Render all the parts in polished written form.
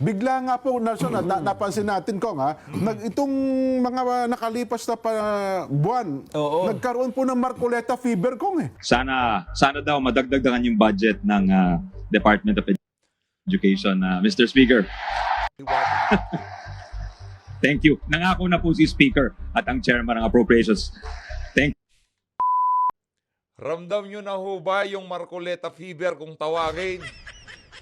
Bigla nga po, Nelson, napansin natin ko itong mga nakalipas na buwan, Oo. nagkaroon po ng Marcoleta fever kong Sana daw madagdagan yung budget ng Department of Education, Mr. Speaker. Thank you. Nangako na po si Speaker at ang Chairman ng Appropriations. Thank Ramdam nyo na ho ba yung Marcoleta fever kung tawagin?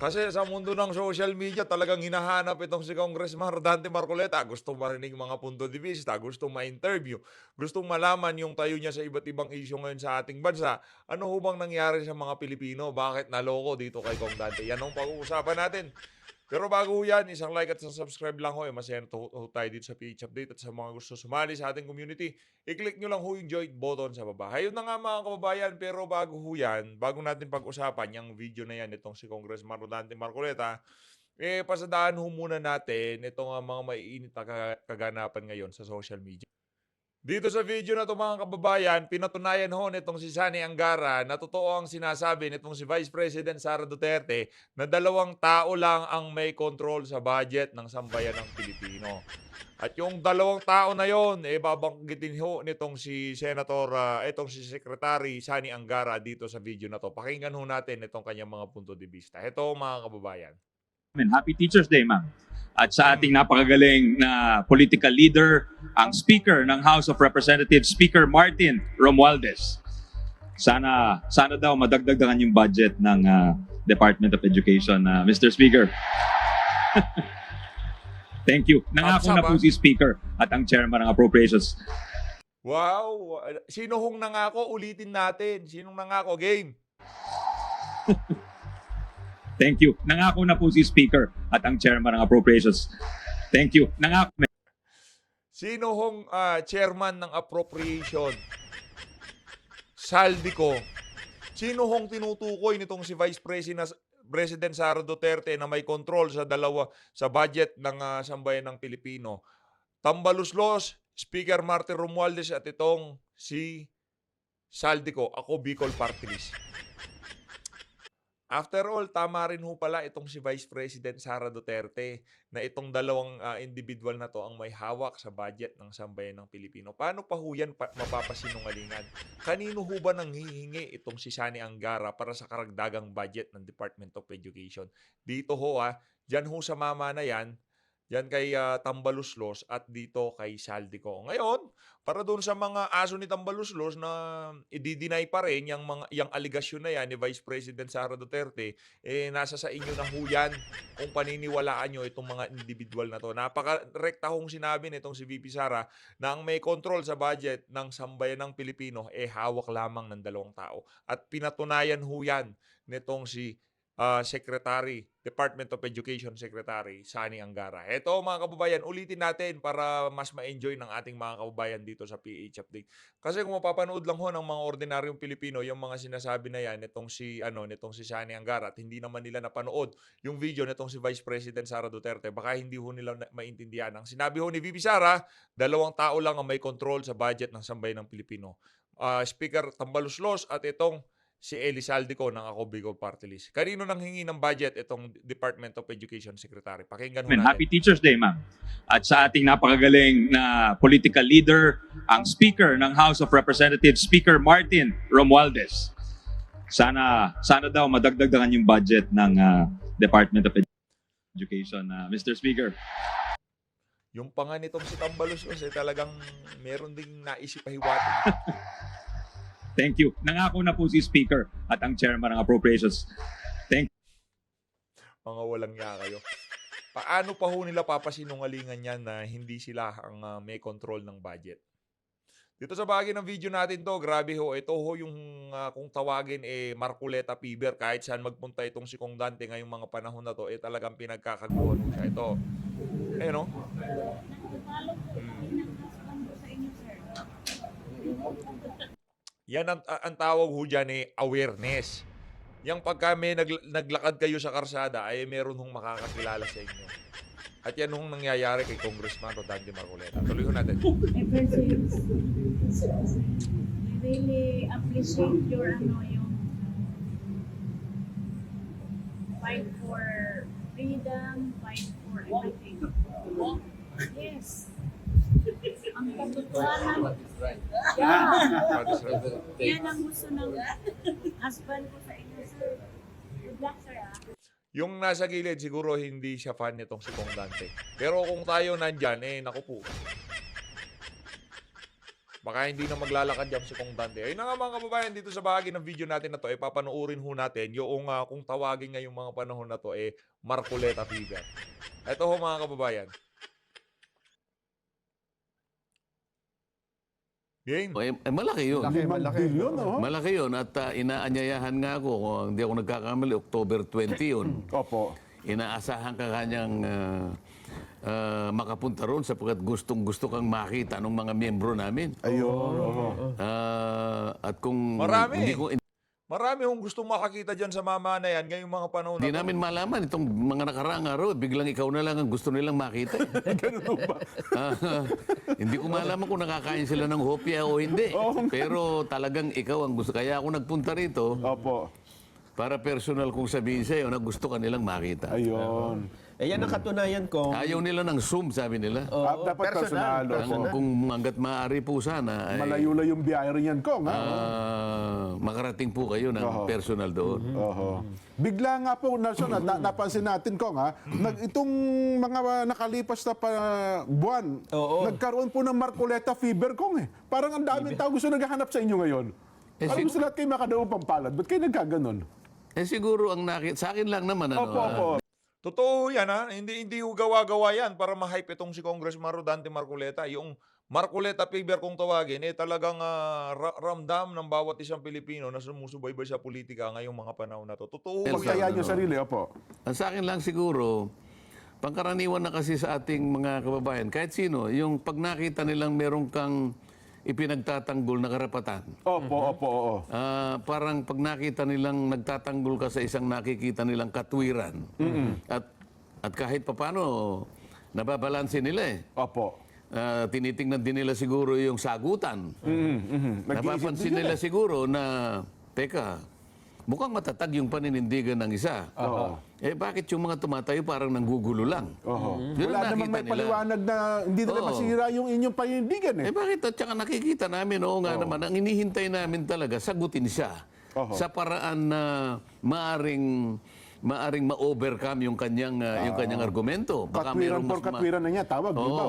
Kasi sa mundo ng social media, talagang hinahanap itong si Congressman Rodante Marcoleta. Gustong marinig mga punto de vista, gustong ma-interview, gustong malaman yung tayo niya sa iba't ibang issue ngayon sa ating bansa. Ano ho bang nangyari sa mga Pilipino? Bakit naloko dito kay Kong Dante? Yan ang pag-uusapan natin. Pero bago ho yan, isang like at isang subscribe lang ho. Masaya ho tayo dito sa PH Update at sa mga gusto sumali sa ating community. I-click nyo lang ho yung join button sa baba. Hayun na nga mga kababayan, pero bago ho yan, bago natin pag-usapan yung video na yan, itong si Congressman Rodante Marcoleta, pasadaan ho muna natin itong mga maiinit na kaganapan ngayon sa social media. Dito sa video na ito mga kababayan, pinatunayan ho nitong si Sani Angara na totoo ang sinasabi nitong si Vice President Sara Duterte na 2 tao lang ang may control sa budget ng sambayan ng Pilipino. At yung 2 tao na yon, babanggitin ho nitong si itong si Secretary Sani Angara dito sa video na to. Pakinggan ho natin itong kanyang mga punto de vista. Ito mga kababayan. you. Happy Teacher's Day, ma'am. At sa ating napakagaling na political leader, ang Speaker ng House of Representatives, Speaker Martin Romualdez. Sana daw madagdagan yung budget ng Department of Education, Mr. Speaker. Thank you. Nangako na po si Speaker at ang Chairman ng Appropriations. Wow! Sino hong nangako? Ulitin natin. Sinong nangako? Game! Thank you. Nangako na po si Speaker at ang Chairman ng Appropriations. Thank you. Nangako. Sino hong chairman ng appropriation? Saldico. Sino hong tinutukoy nitong si Vice President Sara Duterte na may control sa budget ng sambayan ng Pilipino? Tambaluslos, Speaker Martin Romualdez at itong si Saldico. Ako Bicol Party List. After all, tama rin ho pala itong si Vice President Sara Duterte na itong 2 individual na to ang may hawak sa budget ng sambayan ng Pilipino. Paano pa ho yan mapapasinungalingan? Kanino ho ba nang hihingi itong si Sani Angara para sa karagdagang budget ng Department of Education? Dito ho dyan ho sa mama na yan, dyan kay Tambaluslos at dito kay Saldico. Ngayon, para doon sa mga aso ni Tambaluslos na i-deny pa rin yung aligasyon na yan ni Vice President Sara Duterte, nasa sa inyo na ho yan kung paniniwalaan nyo itong mga individual na to. Napaka-rekta hong sinabi nitong si VP Sara na ang may control sa budget ng sambayan ng Pilipino hawak lamang ng 2 tao. At pinatunayan ho yan nitong si Secretary, Department of Education Secretary, Sani Angara. Ito mga kababayan, ulitin natin para mas ma-enjoy ng ating mga kababayan dito sa PH Update. Kasi kung mapapanood lang ho ng mga ordinaryong Pilipino, yung mga sinasabi na yan, nitong si Sani Angara, at hindi naman nila napanood yung video nitong si Vice President Sara Duterte, baka hindi ho nila maintindihan. Ang sinabi ho ni VP Sara, 2 tao lang ang may control sa budget ng sambayan ng Pilipino. Speaker Tambaluslos at itong si Eli Saldico ng Ako Bicol Party List. Kanino nang hingi ng budget itong Department of Education Secretary? Pakinggan ho natin. Happy Teacher's Day, ma'am. At sa ating napakagaling na political leader, ang Speaker ng House of Representatives, Speaker Martin Romualdez. Sana daw madagdagan yung budget ng Department of Education, Mr. Speaker. Yung panga nitong si Tambaluslos talagang meron ding naisip pahiwatig. Thank you. Nangako na po si Speaker at ang Chairman ng Appropriations. Thank you. Mga walang nga kayo. Paano pa ho nila papasinungalingan yan na hindi sila ang may control ng budget? Dito sa bahagi ng video natin to, grabe ho. Ito ho yung kung tawagin Marcoleta fever. Kahit saan magpunta itong si Kong Dante ngayong mga panahon na to, talagang pinagkakaguhan ho siya. Ito. Ayun o. Yan ang tawag ho dyan awareness. Yang pagka may naglakad kayo sa karsada ay meron hong makakakilala sa inyo. At yan hong nangyayari kay Congressman Rodante Marcoleta. Tuloy ho natin. I really appreciate your yung fight for freedom, fight for What is right? What is right? Yan ang gusto ng husband ko sa inyo, sir. Good luck, sir, ah. Yung nasa gilid, siguro hindi siya fan nitong si Kong Dante. Pero kung tayo nandyan, naku po. Baka hindi na maglalakad dyan si Kong Dante. Ayun na nga mga kababayan, dito sa bahagi ng video natin na to, papanoorin ho natin yung kung tawagin ngayong mga panahon na to, Marcoleta fever. Ito ho mga kababayan. Game. Malaki yun. Malaki yun, oh. Malaki yun. At inaanyayahan nga ako, kung hindi ako nagkakamali, October 20 yun. Opo. Inaasahan ka kanyang makapunta roon sapagkat gustong-gusto kang makita ng mga miyembro namin. Ayun. Oo. At kung Marami. hindi Marami hong gustong makakita dyan sa mama na yan ngayong mga panahon na to. namin malaman itong mga nakaraang araw, biglang ikaw na lang ang gusto nilang makita. Ganun ba? Hindi ko malaman kung nakakain sila ng hopya o hindi. Pero talagang ikaw ang gusto. Kaya ako nagpunta rito Opo. para personal kong sabihin sa'yo na gusto ka nilang makita. Ayun. Yan ang katunayan ko. Ayaw nila ng Zoom, sabi nila. Dapat personal. Opo. Kung hanggat maaari po sana, ay, Malayo-layo yung biyahe rin yan, Kong. Ha? makarating po kayo ng personal doon. Oho. Bigla nga po, Nelson, napansin natin, Kong, itong mga nakalipas na buwan, nagkaroon po ng Marcoleta fever, Kong. Parang ang daming tao gusto naghahanap sa inyo ngayon. Parang gusto lahat kayo makadaong pampalad. Ba't kayo nagkaganon? Siguro ang sa akin lang naman, Opo. Totoo yan ha. Hindi ho gawa-gawa yan para ma-hype itong si Congressman Rodante Marcoleta. Yung Marcoleta fever kung tawagin, talagang ramdam ng bawat isang Pilipino na sumusubaybay sa politika ngayong mga panahon na to. Totoo yan. Pagkayaan nyo sarili, opo. Ang sa akin lang siguro, pangkaraniwan na kasi sa ating mga kababayan, kahit sino, yung pag nakita nilang meron kang ipinagtatanggol na karapatan. Opo. Parang pag nakita nilang nagtatanggol ka sa isang nakikita nilang katwiran. At kahit papano, nababalansin nila Opo. tinitingnan din nila siguro yung sagutan. Napapansin nila siguro na, teka, mukhang matatag yung paninindigan ng isa. Bakit yung mga tumatayo parang nanggugulo lang? Yun Wala ang namang nakita may nila. paliwanag na hindi nila masira yung inyong panindigan Bakit? At saka nakikita namin, naman, ang inihintay namin talaga, sagutin siya. Sa paraan na maaring ma-overcome yung kanyang argumento. Baka Katwiran mayroong por katwiran na niya, tawag. di ba?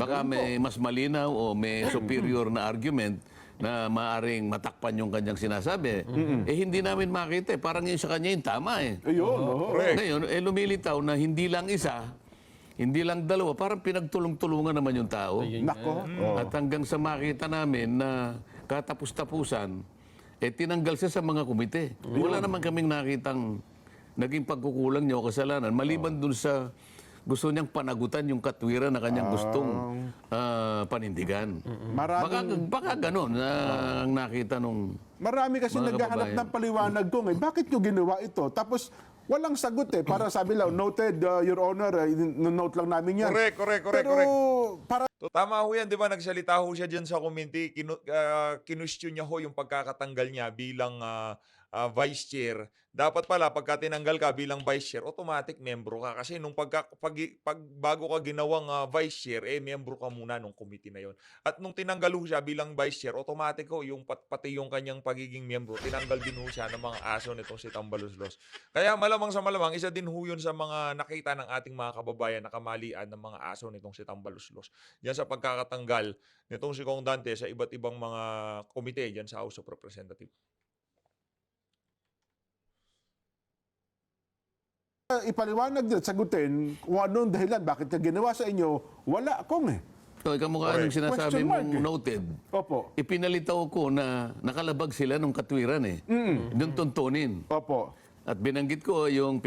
baka may mas malinaw o may superior na argument na maaring matakpan yung kanyang sinasabi. Hindi namin makita. Parang yun sa kanya yung tama Ayun. Correct. Ngayon, lumilitaw na hindi lang isa, hindi lang dalawa, parang pinagtulong-tulungan naman yung tao. Nako. At hanggang sa makita namin na katapus-tapusan, tinanggal siya sa mga komite. Wala naman kaming nakitang naging pagkukulang niya o kasalanan. Maliban dun sa gusto niyang panagutan yung katwiran na kanyang gustong panindigan. Baka ganun ang nakita nung Marami kasi mga naghahanap kababayan. ng paliwanag ko. Bakit nyo ginawa ito? Tapos walang sagot Para sabi lang, noted, Your Honor, note lang namin yan. Correct. Pero para Tama ho yan, di ba? Nagsalita ho siya dyan sa committee. Kinustyon niya ho yung pagkakatanggal niya bilang vice chair. Dapat pala, pagka tinanggal ka bilang vice chair, automatic membro ka. Kasi nung bago ka ginawang vice chair, membro ka muna nung committee na yon. At nung tinanggal ho siya bilang vice chair, automatic ho, yung pati yung kanyang pagiging membro, tinanggal din ho siya ng mga aso nitong si Tambaloslos. Kaya malamang sa malamang, isa din ho yun sa mga nakita ng ating mga kababayan na kamalian ng mga aso nitong si Tambaloslos. Yan sa pagkakatanggal nitong si Kong Dante sa iba't ibang mga komite dyan sa House of Representatives. ipaliwanag din, sagutin kung anong dahilan, bakit na ginawa sa inyo, wala Kong kamukha yung sinasabi Question mark, mong noted. Opo. Ipinalitaw ko na nakalabag sila nung katwiran Doon tuntunin. Opo. At binanggit ko yung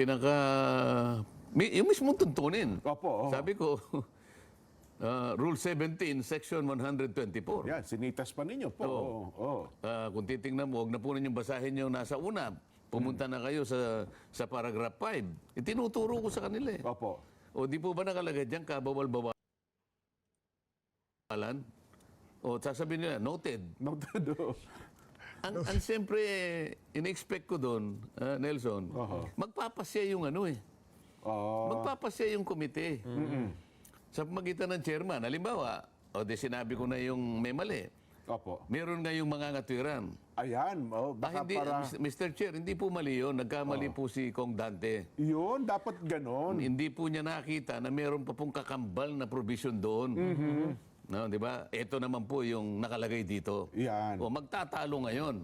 yung mismong tuntunin. Opo. Sabi ko, Rule 17, Section 124. Yan, sinitas pa ninyo po. Kung titingnan mo, huwag na po ninyong basahin yung nasa una. Pumunta na kayo sa paragraph 5. Itinuturo ko sa kanila Opo. O di po ba nakalagay dyan, kabawal-bawalan? O sasabihin nila, noted. Noted. Ang siyempre, in-expect ko doon, Nelson, magpapasya yung magpapasya yung komite. Sa pamagitan ng chairman. Halimbawa, O di sinabi ko na yung may mali. Opo. Meron nga yung mga ngatwiran. Ayan, baka Hindi, para... Mr. Chair, hindi po mali yun. Nagkamali po si Kong Dante. Yun, dapat ganon. Hindi po niya nakita na meron pa pong kakambal na provision doon. No, di ba? Ito naman po yung nakalagay dito. Yan. O magtatalo ngayon.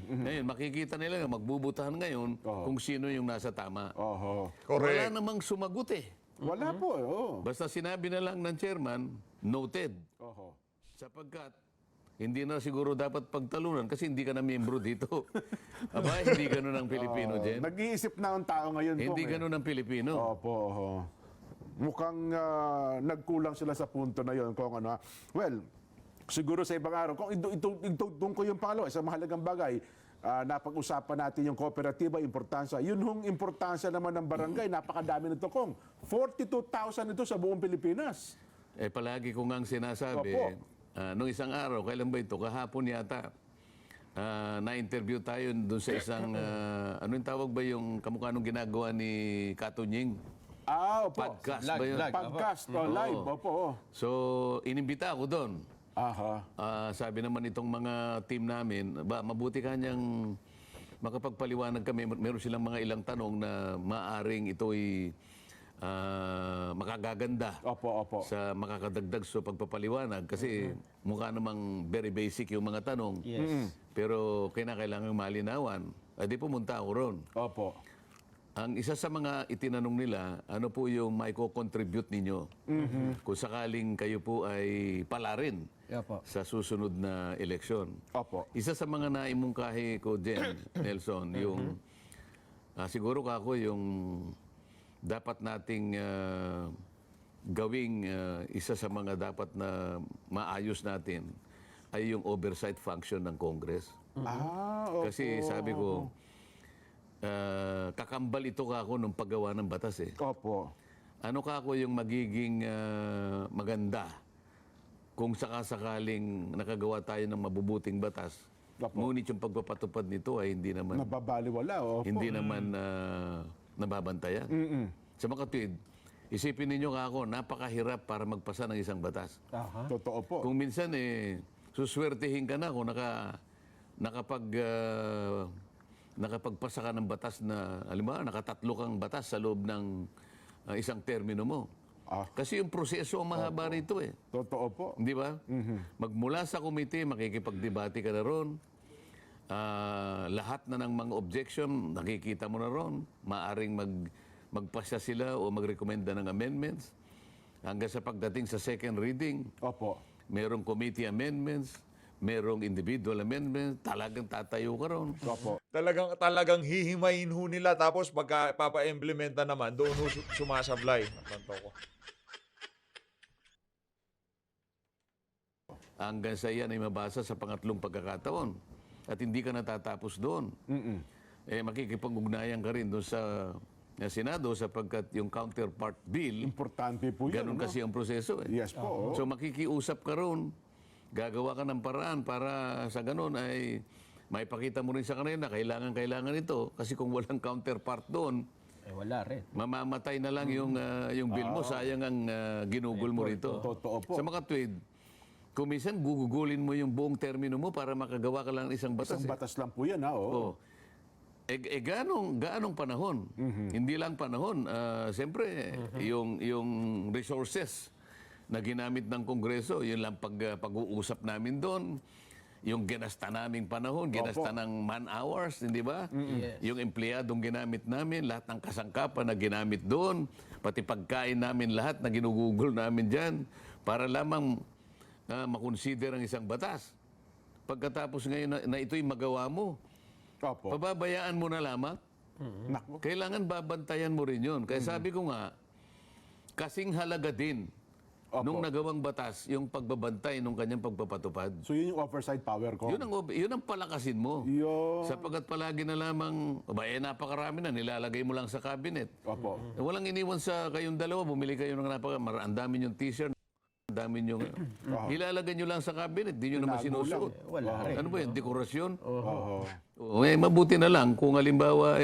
Ngayon, makikita nila, magbubutahan ngayon kung sino yung nasa tama. Oho. Wala namang sumagot eh. Wala po, Basta sinabi na lang ng chairman, noted. Oho. Sapagkat hindi na siguro dapat pagtalunan kasi hindi ka na miyembro dito. Aba, hindi ganun ang Pilipino, Jen. Nag-iisip na ang tao ngayon po. Hindi ganun ang Pilipino. Opo, oho. Mukhang nagkulang sila sa punto na yon kung ano. Well, siguro sa ibang araw, kung doon ko yung pangalawa, isang mahalagang bagay, napag-usapan natin yung kooperatiba, importansya. Yun hong importansya naman ng barangay, napakadami nito kong. 42,000 ito sa buong Pilipinas. Eh, palagi ko ngang sinasabi, Opo. nung isang araw, kailan ba ito? Kahapon yata, na-interview tayo doon sa isang, ano yung tawag ba yung kamukha nung ginagawa ni Katunying? Opo. Podcast ba yun? Podcast, live, opo. So, inimbita ako doon. Aha. Sabi naman itong mga team namin, mabuti ka niyang makapagpaliwanag kami. Meron silang mga ilang tanong na maaring ito'y makagaganda Opo. sa makakadagdag sa pagpapaliwanag. Kasi mukha namang very basic yung mga tanong. Yes. Pero kailangang malinawan. Di pumunta ako ron. Opo. Ang isa sa mga itinanong nila, ano po yung may contribute ninyo kung sakaling kayo po ay palarin sa susunod na eleksyon. Opo. Isa sa mga naimungkahi ko, Jen, Nelson, yung siguro kako yung dapat nating gawing isa sa mga dapat na maayos natin ay yung oversight function ng Congress. Opo. Kasi sabi ko, kakambal ito kako nung paggawa ng batas eh. Opo. Ano kako yung magiging maganda kung sakasakaling nakagawa tayo ng mabubuting batas. Opo. Ngunit yung pagpapatupad nito ay hindi naman Nababaliwala, opo. hindi naman nababantayan. Sa mga kapatid, isipin ninyo kako, napakahirap para magpasa ng isang batas. Totoo po. Kung minsan suswertehin ka na kung nakapagpasa ka ng batas na, halimbawa, nakatatlo kang batas sa loob ng isang termino mo. Kasi yung proseso ang mahaba rito eh. Totoo po. Di ba? Magmula sa komite, makikipagdebate ka na ron. Lahat na ng mga objection, nakikita mo na ron. Maaring magpasya sila o magrekomenda ng amendments. Hanggang sa pagdating sa second reading, Opo. merong committee amendments, merong individual amendments, talagang tatayo ka ron. Opo. Talagang hihimayin ho nila tapos pagka papa-implementa naman, doon ho sumasablay. Nanto ko. Hanggang sa iyan ay mabasa sa pangatlong pagkakataon. At hindi ka natatapos doon. Makikipag-ugnayan ka rin doon sa Senado sapagkat yung counterpart bill, Importante po yun. ganun kasi ang proseso eh. Yes po. So makikiusap ka ron, gagawa ka ng paraan para sa ganun ay maipakita mo rin sa kanila, kailangan ito. Kasi kung walang counterpart doon, Wala rin. mamamatay na lang yung bill mo, sayang ang ginugol mo rito. Totoo po. Sa mga tweed, kung minsan gugugulin mo yung buong termino mo para makagawa ka lang ng isang batas. Isang batas lang po yan, Oh. Gaanong panahon? Hindi lang panahon. Siyempre, yung resources na ginamit ng Kongreso, yun lang pag-uusap namin doon. Yung ginasta naming panahon, ginasta ng man-hours, hindi ba? Yes. Yung empleyadong ginamit namin, lahat ng kasangkapan na ginamit doon, pati pagkain namin lahat na ginugugol namin dyan, para lamang makonsider ang isang batas. Pagkatapos ngayon na ito'y magawa mo, Opo. pababayaan mo na lamang. Naku. Kailangan babantayan mo rin yun. Kaya sabi ko nga, kasing halaga din nung nagawang batas yung pagbabantay nung kanyang pagpapatupad. So yun yung oversight power ko. Yun ang palakasin mo. Yun. Sapagkat palagi na lamang, napakarami na, nilalagay mo lang sa cabinet. Opo. Walang iniwan sa kayong dalawa, bumili kayo ng ang dami yung t-shirt, ang dami yung... Ilalagay nyo lang sa cabinet, di nyo naman sinusuot. Wala rin. Ano ba yun? Dekorasyon? Oho. Mabuti na lang kung halimbawa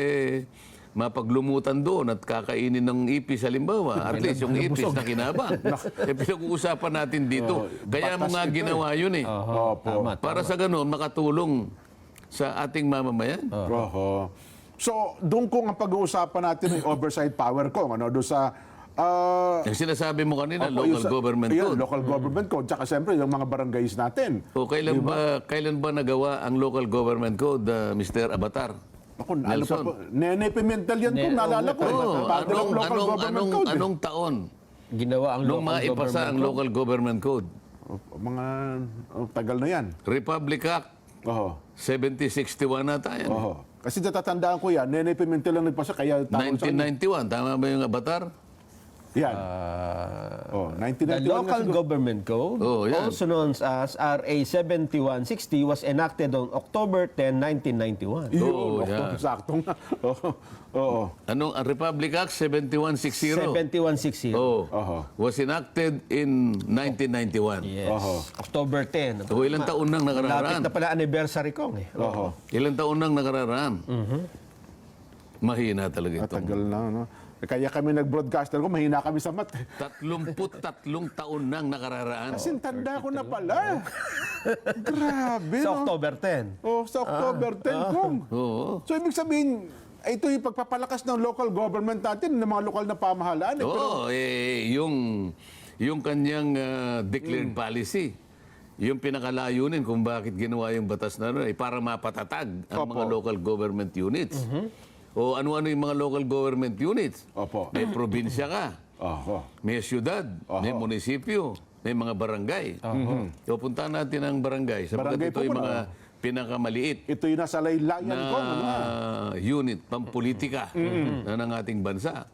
mapaglumutan doon at kakainin ng ipis halimbawa. At least yung ipis na kinabang. Pinag-uusapan natin dito. Kaya mo nga ginawa yun eh. Opo. Para sa ganun, makatulong sa ating mamamayan. Oho. So, doon kung ang pag-uusapan natin yung oversight power ko, ano, doon sa Yung sinasabi mo kanina, opo, yung local sa- government Ayan, code. local government code. Tsaka siyempre, yung mga barangays natin. O kailan ba nagawa ang local government code, Mr. Avatar? Ako, ano pa Nelson? po? Nene Pimentel yan po, naalala ko. Oh, Father of local government code. anong taon Ginawa ang nung local maipasa government ang code. local government code? Mga tagal na yan. Republic Act Oho. 7061 na tayo. Oho. Kasi natatandaan ko yan, Nene Pimentel lang nagpasa, kaya tawag sa kanya. 1991, tama ba yung Avatar? Yan. The 1991 local nga siguro. government code, Oh, yan. also known as RA 7160, was enacted on October 10, 1991. Yun, Oo, yan. sakto nga. Oo. Anong ang Republic Act 7160? 7160. Oh, Oho. was enacted in 1991. Yes. Oho. October 10. So, ilang taon nang Malapit nakararaan? na pala anniversary ko. Oho. Ilang taon nang nakararaan? Mahina talaga ito. Matagal na, no? Kaya kami nag-broadcaster ko, mahina kami sa mat. 33 taon nang nakararaan. Kasi tanda ko na pala. Grabe, Sa no? October 10. Oh, sa October 10 kong. Oo. So, ibig sabihin, ito yung pagpapalakas ng local government natin, ng mga lokal na pamahalaan. Eh. Oo, yung kanyang declared policy, yung pinakalayunin kung bakit ginawa yung batas na ano, para mapatatag ang mga local government units. O ano-ano yung mga local government units. Opo. May probinsya ka, Oho. may syudad, may munisipyo, may mga barangay. So puntahan natin ang barangay. Sapagkat Barangay ito po yung muna. mga pinakamaliit Ito yung nasa laylayan na ko. Ano? unit, pampolitika na ng ating bansa.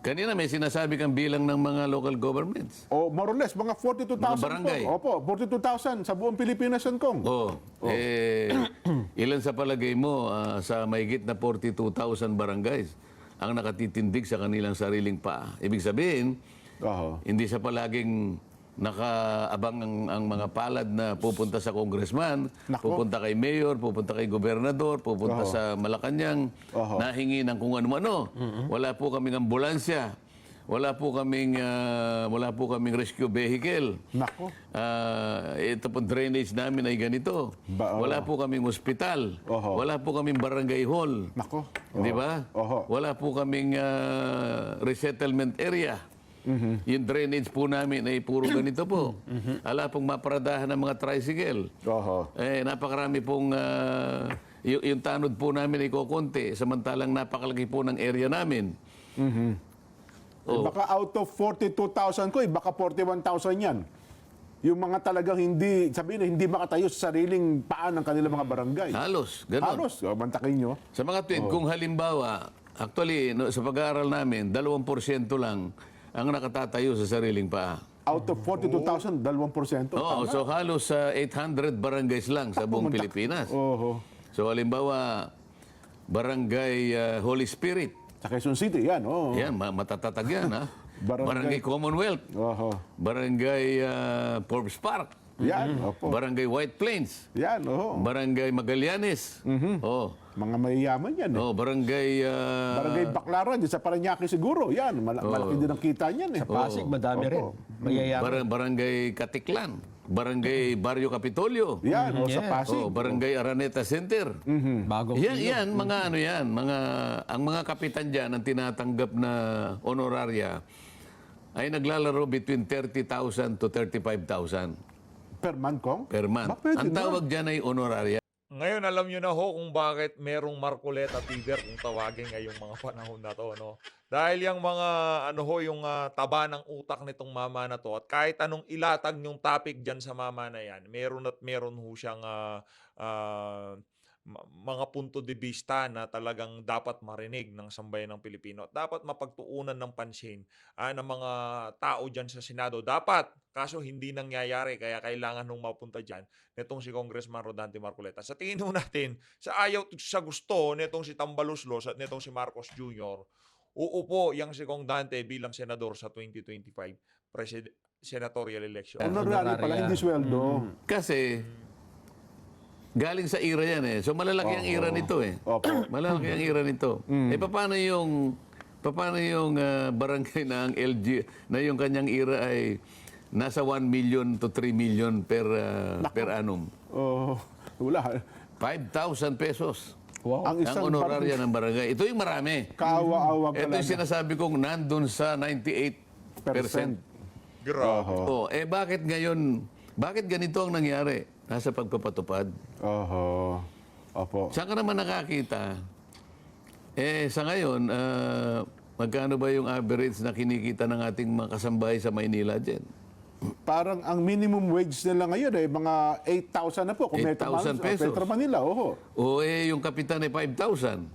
Kanina may sinasabi kang bilang ng mga local governments. O more or less, mga 42,000 Mga barangay. po. Opo, 42,000 sa buong Pilipinas yan, Kong. Ilan sa palagay mo sa mahigit na 42,000 barangays ang nakatitindig sa kanilang sariling paa? Ibig sabihin, Oho. hindi sa palaging nakaabang ang mga palad na pupunta sa congressman, Nako. pupunta kay mayor, pupunta kay gobernador, pupunta sa Malacanang, nahingi ng kung ano-ano. Wala po kaming ambulansya, wala po kaming rescue vehicle. Nako. Ito po drainage namin ay ganito. Wala po kaming ospital. Oho. Wala po kaming barangay hall. Nako. Di ba? Oho. Wala po kaming resettlement area. Yung drainage po namin ay puro ganito po. Ala pong maparadahan ng mga tricycle. Oho. Napakarami pong yung tanod po namin ay kukunti samantalang napakalaki po ng area namin. Baka out of 42,000 ko, baka 41,000 yan. Yung mga talagang hindi, sabihin na hindi makatayo sa sariling paan ng kanilang mga barangay. Halos, ganun. Halos, mantakin nyo. Sa mga tweet, kung halimbawa, actually, sa pag-aaral namin, 2% lang ang nakatatayo sa sariling paa. Out of 42,000, 2%. Oo, so halos 800 barangays lang sa buong Pilipinas. Oho. So halimbawa, Barangay Holy Spirit. Sa Quezon City, yan. Oh. Yan, matatatag yan, ha? Barangay- Barangay Commonwealth. Oho. Barangay Forbes Park. Yan, opo. Barangay White Plains. Yan, oho. Barangay Magallanes. Oh. Mga mayayaman yan. Eh. Oh, barangay Barangay Baclaran, dyan sa Parañaque siguro. Yan, malaki din ang kita niyan. Eh. Pasig, madami rin. Mayayaman. Barangay Katiklan. Barangay Barrio Capitolio. Yan, sa Pasig. Oh, Barangay Araneta Center. Bagong Yan, mga ano yan, ang mga kapitan diyan ang tinatanggap na honoraria ay naglalaro between 30,000 to 35,000 Per month, Kong? per month. Ba, pwede Ang na. tawag diyan ay honoraria. Ngayon, alam nyo na ho kung bakit merong Marcoleta fever kung tawagin ngayong mga panahon na to, no? Dahil yung mga, yung taba ng utak nitong mama na to, at kahit anong ilatag yung topic dyan sa mama na yan, meron at meron ho siyang mga punto de vista na talagang dapat marinig ng sambayan ng Pilipino. At dapat mapagtuunan ng pansin ng mga tao dyan sa Senado. Dapat, kaso hindi nangyayari, kaya kailangan nung mapunta dyan netong si Congressman Rodante Marcoleta. Sa tingin ho natin, sa ayaw, sa gusto netong si Tambaluslos at netong si Marcos Jr., uupo yang si Kong Dante bilang senador sa 2025 senatorial election. Honorary pala, hindi sweldo. Kasi galing sa ira yan eh. So malalaki ang ira nito eh. Opo. Malalaki ang ira nito. Eh paano yung barangay na ang LG na yung kanyang ira ay nasa 1 million to 3 million per annum. Oh, wala. 5,000 pesos. Wow. Ang Ang isang honoraria ng barangay. Ito yung marami. kaawa-awa Ito yung sinasabi kong nandun sa 98%. Grabe. Oh, bakit ngayon, bakit ganito ang nangyari? Nasa pagpapatupad. Oho. Opo. Saan ka naman nakakita? Sa ngayon, magkano ba yung average na kinikita ng ating mga kasambahay sa Maynila dyan? Parang ang minimum wage nila ngayon ay mga 8,000 na po. Kung 8,000 pesos. Metro Manila, oho. O yung kapitan ay 5,000.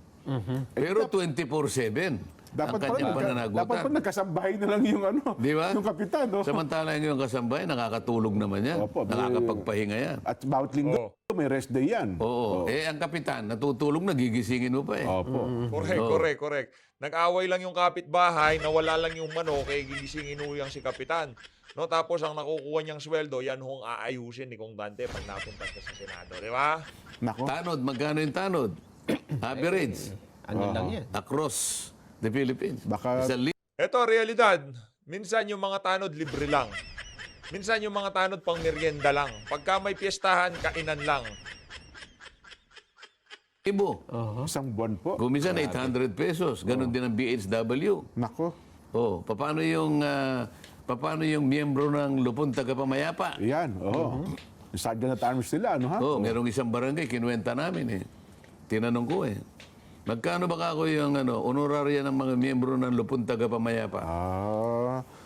Pero 24/7 ang kanyang pananagutan. dapat pa nagkasambahay na lang yung Di ba? yung kapitan. No? Samantala yung kasambay, nakakatulog naman yan. Opo, Nakakapagpahinga yan. At bawat linggo, may rest day yan. Oo. Ang kapitan, natutulog, nagigisingin mo pa eh. Opo. Correct. Nag-away lang yung kapitbahay, nawala lang yung manok, kaya gigisingin ho yung si kapitan. No, tapos ang nakukuha niyang sweldo, yan hong aayusin ni Kong Dante pag napunta siya sa Senado, di ba? Nako. Tanod, magkano yung tanod? Average. Ano lang yan? Across the Philippines. Baka- Isa Ito, realidad. Minsan yung mga tanod libre lang. Minsan yung mga tanod pang merienda lang. Pagka may piyestahan, kainan lang. libo. Isang buwan po. Kuminsan 800 pesos. Ganon din ang BHW. Nako. Paano yung miyembro ng Lupon Tagapamayapa? Yan. Oo. Sergeant at Arms nila, ano ha? Merong isang barangay, kinuwenta namin eh. Tinanong ko eh. Magkano ba ako yung honoraria ng mga miyembro ng Lupon Tagapamayapa?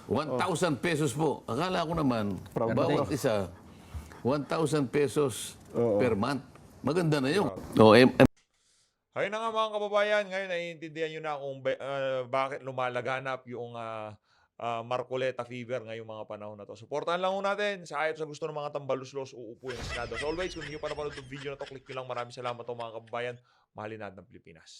1,000 pesos po. Akala ko naman, bawat isa, 1,000 pesos per month. Maganda na yun. Ayun na nga mga kababayan, ngayon naiintindihan nyo na kung bakit lumalaganap yung Marcoleta fever ngayong mga panahon na to. Suportahan lang ho natin. Sa ayat sa gusto ng mga tambaluslos, uupo yung Senado. As always, kung hindi nyo pa napanood itong video na to, click nyo lang. Maraming salamat to mga kababayan. Mahalin natin ang Pilipinas.